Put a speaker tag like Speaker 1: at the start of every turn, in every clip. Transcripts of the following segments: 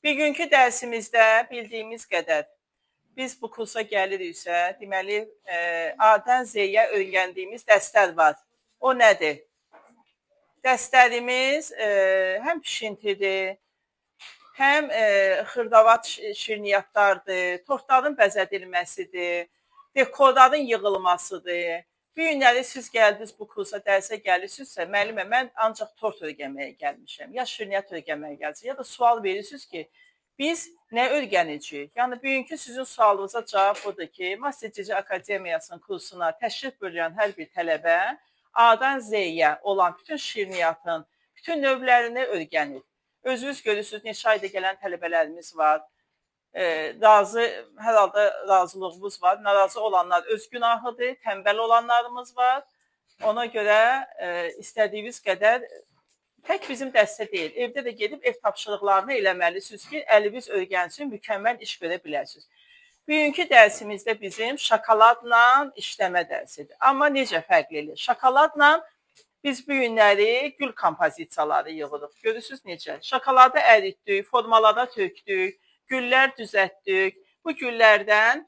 Speaker 1: Bugünkü dərsimizdə bildiyimiz qədər biz bu kursa gəliriksə, deməli, A-dən Z-yə öyrəndiyimiz dərslər var. O nədir? Dərslərimiz həm pişintidir, həm xırdavat şirniyyatlardır, tortların bəzədilməsidir, dekorların yığılmasıdır. Bu günləri siz gəldiniz bu kursa, dərsə gəlirsinizsə, müəllimə, mən ancaq tort öyrənməyə gəlmişəm, ya şirniyyat öyrənməyə gəlmişəm, ya da sual verirsiniz ki, biz nə öyrənəcəyik? Yəni, bugünkü sizin sualınıza cavab budur ki, Master Cici Akademiyasının kursuna təşrif buyuran hər bir tələbə A-dan Z-yə olan bütün şirniyyatın, bütün növlərini öyrənir. Özünüz görürsünüz, neçə ayda gələn tələbələrimiz var. Hər halda razılığımız var. Narazı olanlar öz günahıdır, tənbəl olanlarımız var. Ona görə istədiyiniz qədər, tək bizim dəstə deyil, evdə də gedib ev tapşırıqlarını eləməlisiniz ki, əliniz öyrənsin, mükəmməl iş görə biləsiniz. Bugünkü dərsimizdə bizim şokoladla işləmə dərsidir. Amma necə fərqlidir? Şokoladla biz bu günləri gül kompozisiyaları yığırıq. Görürsünüz necə? Şokoladı əritdik, formalara tökdük, güllər düzəltdik. Bu güllərdən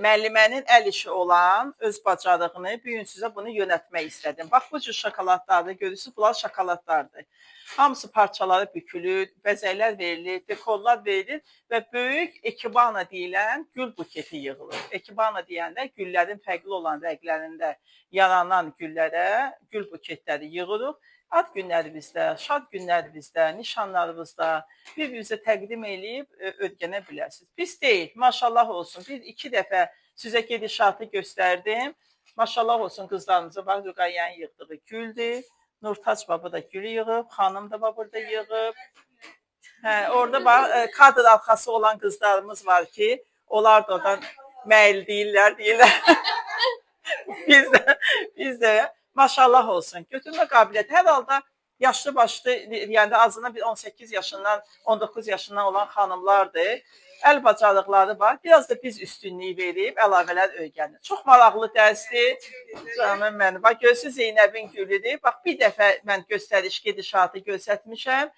Speaker 1: müəllimənin əl işi olan öz bacarığını, bu gün sizə bunu yönətmək istədim. Bax, bu cür şokoladlarda görürsünüz, bunlar şokoladlardır. Hamısı parçaları bükülür, bəzəklər verilir, dekorlar verilir və böyük ekibana deyilən gül buketi yığılır. Ekibana deyəndə güllərin fərqli olan rənglərində yaranan güllərə gül buketləri yığırıq. Ad günlərimizdə, şad günlərimizdə, nişanlarımızda bir-birinizə təqdim edib öyrənə bilərsiniz. Pis deyil, maşallah olsun. Bir-iki dəfə sizə gedişatı göstərdim. Maşallah olsun qızlarımıza, bax, Rüqayyənin yığdığı güldür. Nurtac baba da gül yığıb, xanım da burada yığıb. Orada bax, kadr arxası olan qızlarımız var ki, onlar da oradan məyil deyirlər. Biz də maşallah olsun. Götürmə qabiliyyəti. Hər halda yaşlı başlı, yəni azından bir 18 yaşından, 19 yaşından olan xanımlardır. Əl bacarıqları var. Biraz da biz üstünlük verib əlavələr öyrənir. Çox maraqlı dərsdir. Canım mənim. Bax, görürsünüz Zeynəbin gülüdür. Bax, bir dəfə mən göstəriş gedişatı göstərmişəm.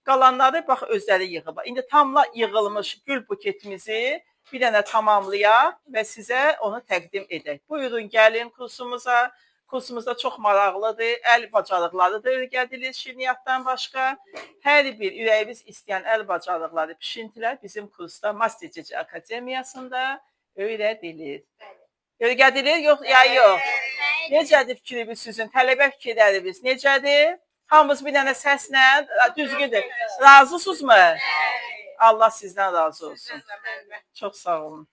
Speaker 1: Qalanları bax, özləri yığıb. İndi tamla yığılmış gül buketimizi bir dənə tamamlayaq və sizə onu təqdim edək. Buyurun, gəlin kursumuza. Kursumuzda çox maraqlıdır, əl bacarıqları da öyrədilir şirniyyatdan başqa. Hər bir ürəyimiz istəyən əl bacarıqları, pişintilər bizim kursda Master Cici Akademiyasında öyrədilir. Öyrədilir, yox, ya yox. Necədir fikriniz sizin, tələbə fikirləriniz necədir? Hamımız bir dənə səslə, düzgündür. Razısınızmı? Allah sizdən razı olsun. Çox sağ olun.